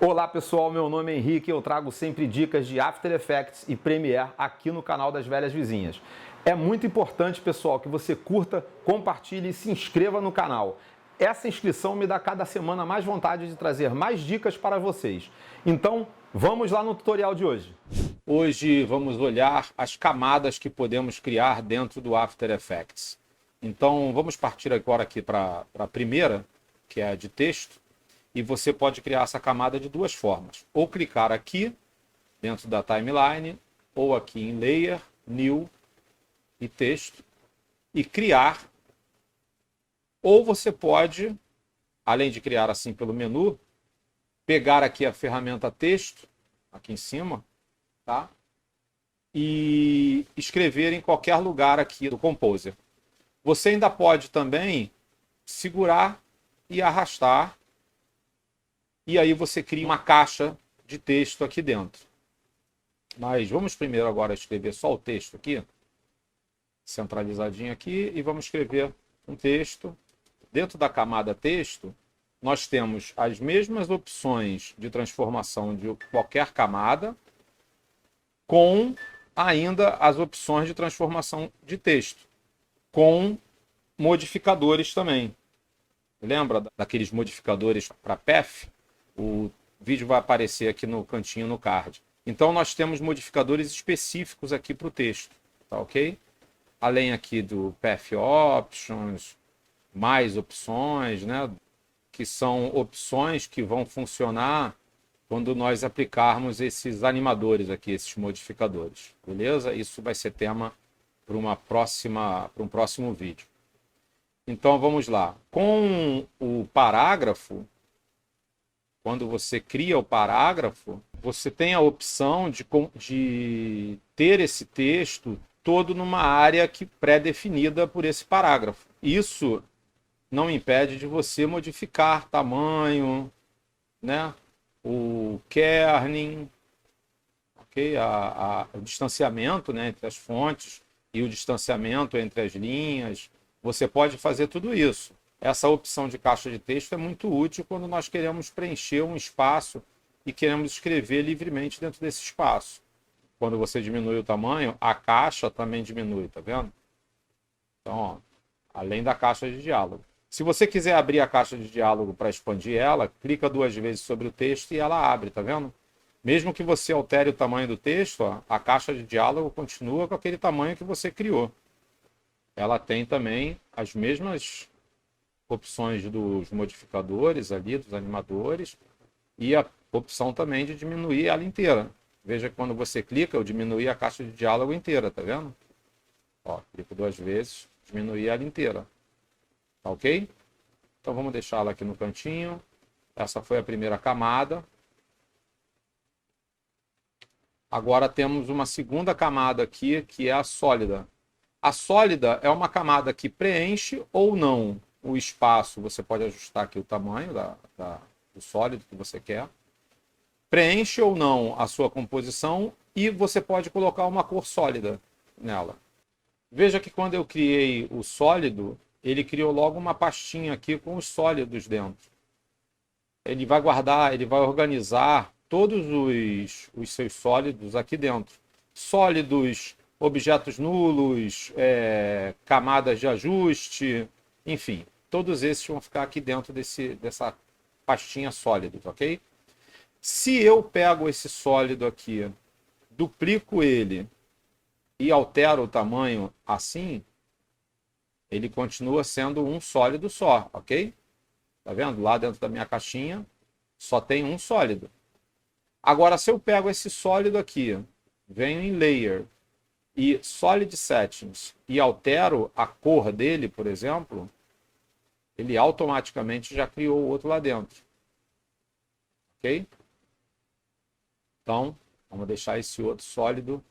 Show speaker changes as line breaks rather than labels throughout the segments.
Olá pessoal, meu nome é Henrique e eu trago sempre dicas de After Effects e Premiere aqui no canal das Velhas Vizinhas. É muito importante, pessoal, que você curta, compartilhe e se inscreva no canal. Essa inscrição me dá cada semana mais vontade de trazer mais dicas para vocês. Então, vamos lá no tutorial de hoje. Hoje vamos olhar as camadas que podemos criar dentro do After Effects. Então, vamos partir agora aqui para a primeira, que é a de texto. E você pode criar essa camada de duas formas. Ou clicar aqui, dentro da timeline, ou aqui em Layer, New e Texto, e criar. Ou você pode, além de criar assim pelo menu, pegar aqui a ferramenta Texto, aqui em cima, tá? E escrever em qualquer lugar aqui do Composer. Você ainda pode também segurar e arrastar. E aí você cria uma caixa de texto aqui dentro. Mas vamos primeiro agora escrever só o texto aqui. Centralizadinho aqui. E vamos escrever um texto. Dentro da camada texto, nós temos as mesmas opções de transformação de qualquer camada, com ainda as opções de transformação de texto, com modificadores também. Lembra daqueles modificadores para path? O vídeo vai aparecer aqui no cantinho no card. Então nós temos modificadores específicos aqui para o texto, tá ok? Além aqui do Path Options, mais opções, né? Que são opções que vão funcionar quando nós aplicarmos esses animadores aqui, esses modificadores, beleza? Isso vai ser tema para um próximo vídeo. Então vamos lá. Com o parágrafo, quando você cria o parágrafo, você tem a opção de ter esse texto todo numa área pré-definida por esse parágrafo. Isso não impede de você modificar tamanho, né? O kerning, okay? O distanciamento, né, entre as fontes e o distanciamento entre as linhas. Você pode fazer tudo isso. Essa opção de caixa de texto é muito útil quando nós queremos preencher um espaço e queremos escrever livremente dentro desse espaço. Quando você diminui o tamanho, a caixa também diminui, tá vendo? Então, ó, além da caixa de diálogo. Se você quiser abrir a caixa de diálogo para expandir ela, clica duas vezes sobre o texto e ela abre, tá vendo? Mesmo que você altere o tamanho do texto, ó, a caixa de diálogo continua com aquele tamanho que você criou. Ela tem também as mesmas opções dos modificadores ali, dos animadores, e a opção também de diminuir ela inteira. Veja que quando você clica, eu diminuí a caixa de diálogo inteira, tá vendo? Ó, clico duas vezes, diminuir ela inteira. Tá ok? Então vamos deixá-la aqui no cantinho. Essa foi a primeira camada. Agora temos uma segunda camada aqui, que é a sólida. A sólida é uma camada que preenche ou não o espaço. Você pode ajustar aqui o tamanho do sólido que você quer. Preenche ou não a sua composição e você pode colocar uma cor sólida nela. Veja que quando eu criei o sólido, ele criou logo uma pastinha aqui com os sólidos dentro. Ele vai guardar, ele vai organizar todos os seus sólidos aqui dentro. Sólidos, objetos nulos, camadas de ajuste, enfim, todos esses vão ficar aqui dentro dessa pastinha sólidos, ok? Se eu pego esse sólido aqui, duplico ele e altero o tamanho assim, ele continua sendo um sólido só, ok? Tá vendo? Lá dentro da minha caixinha só tem um sólido. Agora, se eu pego esse sólido aqui, venho em Layer e Solid Settings e altero a cor dele, por exemplo, ele automaticamente já criou o outro lá dentro. Ok? Então, vamos deixar esse outro sólido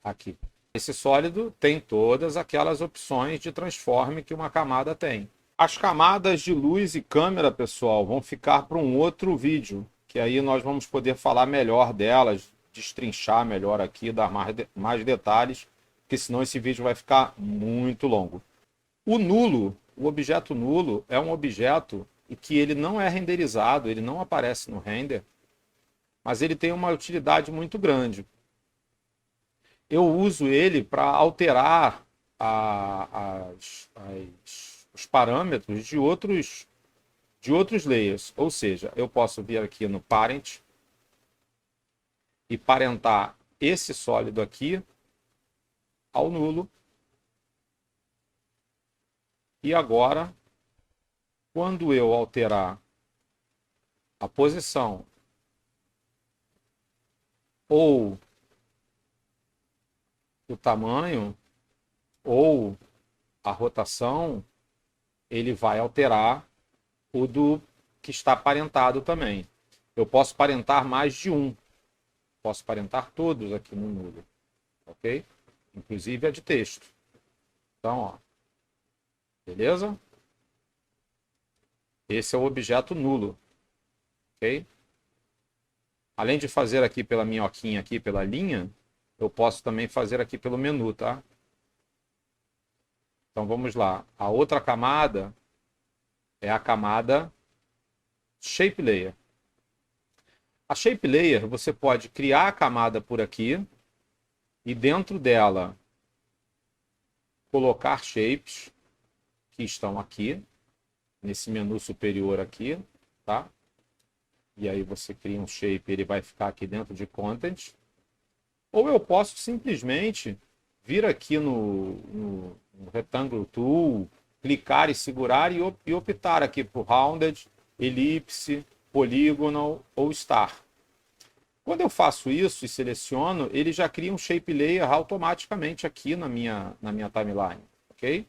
aqui. Esse sólido tem todas aquelas opções de transforme que uma camada tem. As camadas de luz e câmera, pessoal, vão ficar para um outro vídeo, que aí nós vamos poder falar melhor delas, destrinchar melhor aqui, dar mais detalhes, porque senão esse vídeo vai ficar muito longo. O nulo, o objeto nulo, é um objeto e que ele não é renderizado, ele não aparece no render, mas ele tem uma utilidade muito grande. Eu uso ele para alterar os parâmetros de outros layers. Ou seja, eu posso vir aqui no Parent e parentar esse sólido aqui ao nulo. E agora, quando eu alterar a posição ou o tamanho ou a rotação, ele vai alterar o do que está parentado também. Eu posso parentar mais de um. Posso parentar todos aqui no nulo. Ok? Inclusive a de texto. Então, ó. Beleza? Esse é o objeto nulo. Ok? Além de fazer aqui pela minhoquinha, aqui pela linha, eu posso também fazer aqui pelo menu, tá? Então vamos lá. A outra camada é a camada Shape Layer. A Shape Layer, você pode criar a camada por aqui e dentro dela colocar shapes que estão aqui, nesse menu superior aqui, tá? E aí você cria um shape, ele vai ficar aqui dentro de Content. Ou eu posso simplesmente vir aqui no Rectangle Tool, clicar e segurar e optar aqui por Rounded, Elipse, Polygonal ou Star. Quando eu faço isso e seleciono, ele já cria um Shape Layer automaticamente aqui na minha timeline, ok?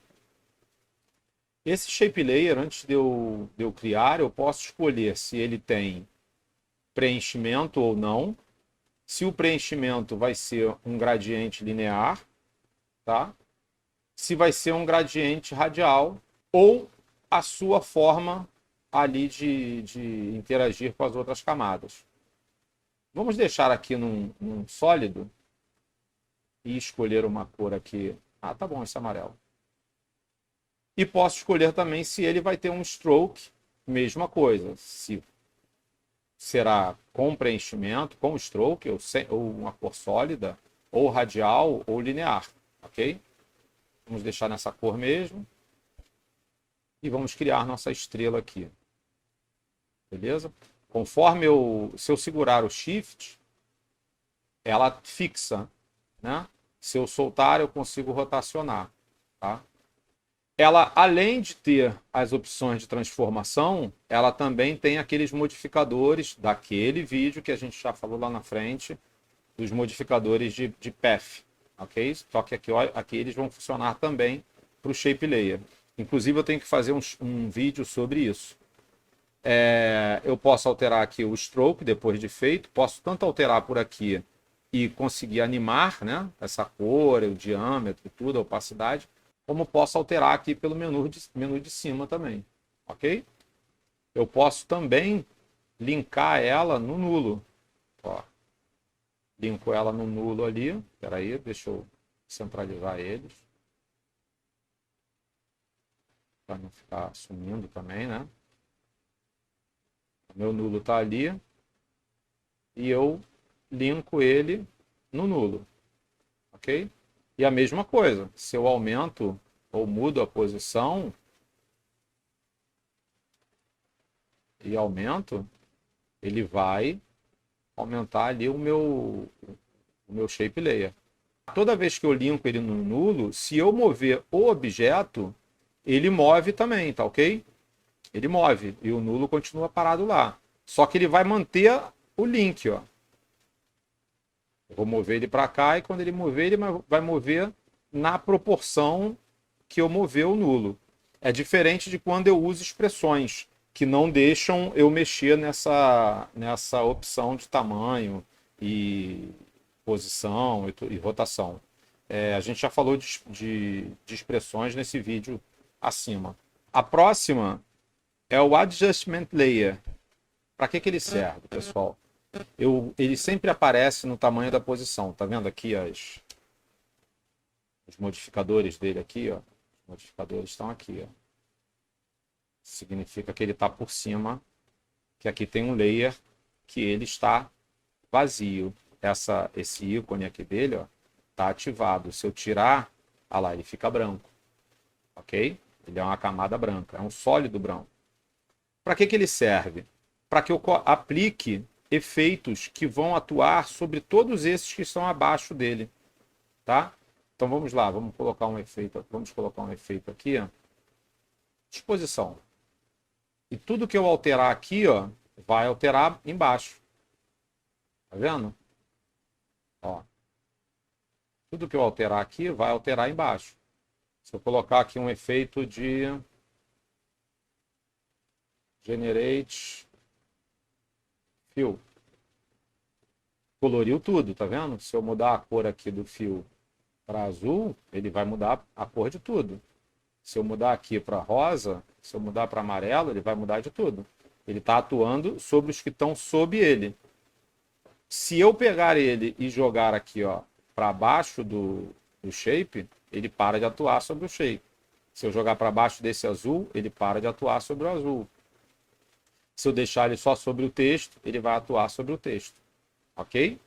Esse Shape Layer, antes de eu criar, eu posso escolher se ele tem preenchimento ou não. Se o preenchimento vai ser um gradiente linear, tá? Se vai ser um gradiente radial ou a sua forma ali de interagir com as outras camadas. Vamos deixar aqui num sólido e escolher uma cor aqui. Ah, tá bom, esse amarelo. E posso escolher também se ele vai ter um stroke, mesma coisa. Se será com preenchimento, com stroke, ou uma cor sólida, ou radial, ou linear, ok? Vamos deixar nessa cor mesmo. E vamos criar nossa estrela aqui. Beleza? Conforme se eu segurar o Shift, ela fixa, né? Se eu soltar, eu consigo rotacionar, tá? Ela, além de ter as opções de transformação, ela também tem aqueles modificadores daquele vídeo que a gente já falou lá na frente, dos modificadores de path, ok? Só que aqui eles vão funcionar também para o Shape Layer. Inclusive eu tenho que fazer um vídeo sobre isso. Eu posso alterar aqui o stroke depois de feito, posso tanto alterar por aqui e conseguir animar, né, essa cor, o diâmetro, tudo, a opacidade, como posso alterar aqui pelo menu de cima também, ok? Eu posso também linkar ela no nulo. Ó, linko ela no nulo ali. Espera aí, deixa eu centralizar eles. Para não ficar sumindo também, né? Meu nulo está ali. E eu linko ele no nulo, ok? E a mesma coisa, se eu aumento ou mudo a posição e aumento, ele vai aumentar ali o meu Shape Layer. Toda vez que eu linko ele no nulo, se eu mover o objeto, ele move também, tá ok? Ele move e o nulo continua parado lá. Só que ele vai manter o link, ó. Eu vou mover ele para cá e quando ele mover, ele vai mover na proporção que eu mover o nulo. É diferente de quando eu uso expressões que não deixam eu mexer nessa opção de tamanho e posição e rotação. A gente já falou de expressões nesse vídeo acima. A próxima é o Adjustment Layer. Para que ele serve, pessoal? Ele sempre aparece no tamanho da posição. Tá vendo aqui os modificadores dele aqui, ó? Os modificadores estão aqui, ó. Significa que ele está por cima, que aqui tem um layer que ele está vazio. Esse ícone aqui dele está ativado. Se eu tirar, olha lá, ele fica branco. Ok? Ele é uma camada branca, é um sólido branco. Para que ele serve? Para que eu aplique efeitos que vão atuar sobre todos esses que estão abaixo dele. Tá? Então vamos lá, vamos colocar um efeito aqui, ó. Exposição. E tudo que eu alterar aqui, ó, vai alterar embaixo. Tá vendo? Ó. Tudo que eu alterar aqui vai alterar embaixo. Se eu colocar aqui um efeito de Generate Fill. Coloriu tudo, tá vendo? Se eu mudar a cor aqui do fio para azul, ele vai mudar a cor de tudo. Se eu mudar aqui para rosa, se eu mudar para amarelo, ele vai mudar de tudo. Ele está atuando sobre os que estão sob ele. Se eu pegar ele e jogar aqui para baixo do shape, ele para de atuar sobre o shape. Se eu jogar para baixo desse azul, ele para de atuar sobre o azul. Se eu deixar ele só sobre o texto, ele vai atuar sobre o texto. Ok?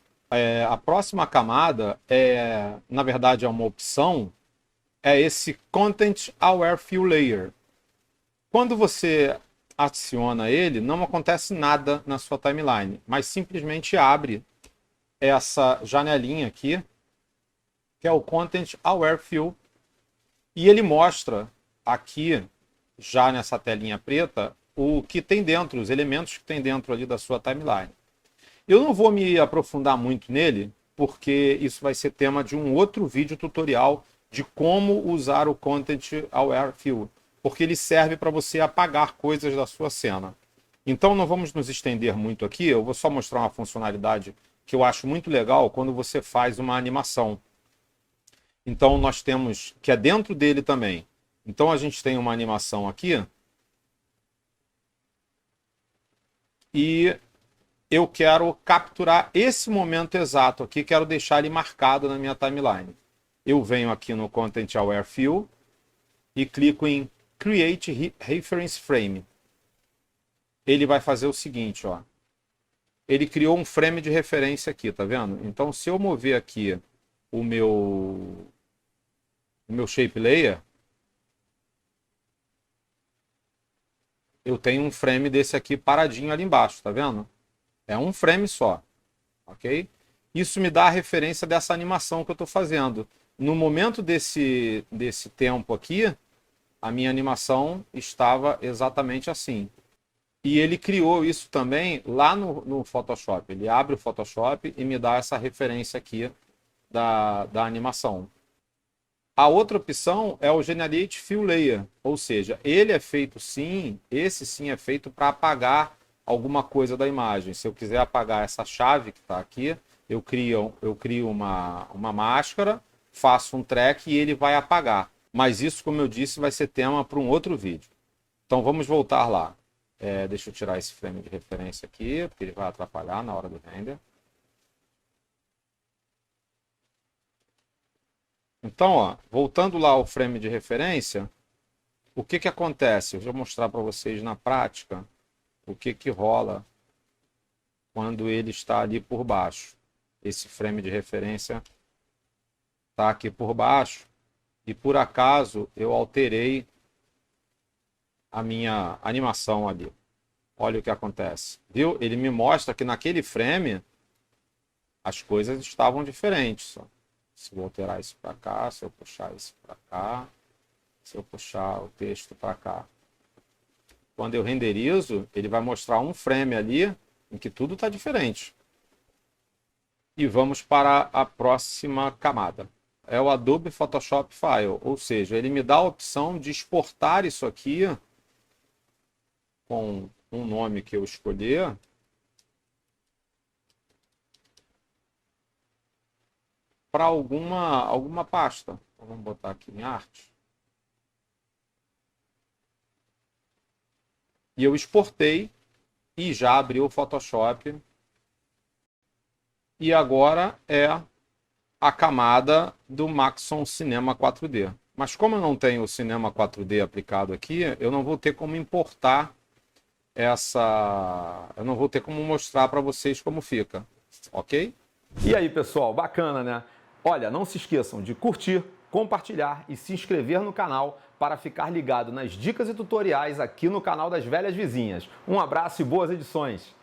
A próxima camada, na verdade, é uma opção, é esse Content Aware Fill Layer. Quando você adiciona ele, não acontece nada na sua timeline, mas simplesmente abre essa janelinha aqui, que é o Content Aware Fill, e ele mostra aqui, já nessa telinha preta, o que tem dentro, os elementos que tem dentro ali da sua timeline. Eu não vou me aprofundar muito nele, porque isso vai ser tema de um outro vídeo tutorial de como usar o Content Aware Fill, porque ele serve para você apagar coisas da sua cena. Então não vamos nos estender muito aqui, eu vou só mostrar uma funcionalidade que eu acho muito legal quando você faz uma animação. Então nós temos, que é dentro dele também. Então a gente tem uma animação aqui, e eu quero capturar esse momento exato aqui, quero deixar ele marcado na minha timeline. Eu venho aqui no Content Aware Fill e clico em Create Reference Frame. Ele vai fazer o seguinte, ó. Ele criou um frame de referência aqui, tá vendo? Então, se eu mover aqui o meu Shape Layer, eu tenho um frame desse aqui paradinho ali embaixo, tá vendo? É um frame só, ok? Isso me dá a referência dessa animação que eu estou fazendo. No momento desse tempo aqui, a minha animação estava exatamente assim. E ele criou isso também lá no Photoshop. Ele abre o Photoshop e me dá essa referência aqui da animação. A outra opção é o Generate Fill Layer, ou seja, ele é feito sim, esse sim é feito para apagar alguma coisa da imagem. Se eu quiser apagar essa chave que está aqui, eu crio uma máscara, faço um track e ele vai apagar. Mas isso, como eu disse, vai ser tema para um outro vídeo. Então vamos voltar lá. Deixa eu tirar esse frame de referência aqui, porque ele vai atrapalhar na hora do render. Então, ó, voltando lá ao frame de referência, o que acontece? Eu vou mostrar para vocês na prática o que rola quando ele está ali por baixo. Esse frame de referência está aqui por baixo e por acaso eu alterei a minha animação ali. Olha o que acontece. Viu? Ele me mostra que naquele frame as coisas estavam diferentes. Ó. Se eu alterar isso para cá, se eu puxar isso para cá, se eu puxar o texto para cá. Quando eu renderizo, ele vai mostrar um frame ali em que tudo está diferente. E vamos para a próxima camada. É o Adobe Photoshop File, ou seja, ele me dá a opção de exportar isso aqui com um nome que eu escolher. Para alguma pasta. Então, vamos botar aqui em arte. E eu exportei e já abriu o Photoshop. E agora é a camada do Maxon Cinema 4D. Mas como eu não tenho o cinema 4D aplicado aqui, eu não vou ter como importar eu não vou ter como mostrar para vocês como fica, ok?
E aí, pessoal, bacana, né? Olha, não se esqueçam de curtir, compartilhar e se inscrever no canal para ficar ligado nas dicas e tutoriais aqui no canal das Velhas Vizinhas. Um abraço e boas edições!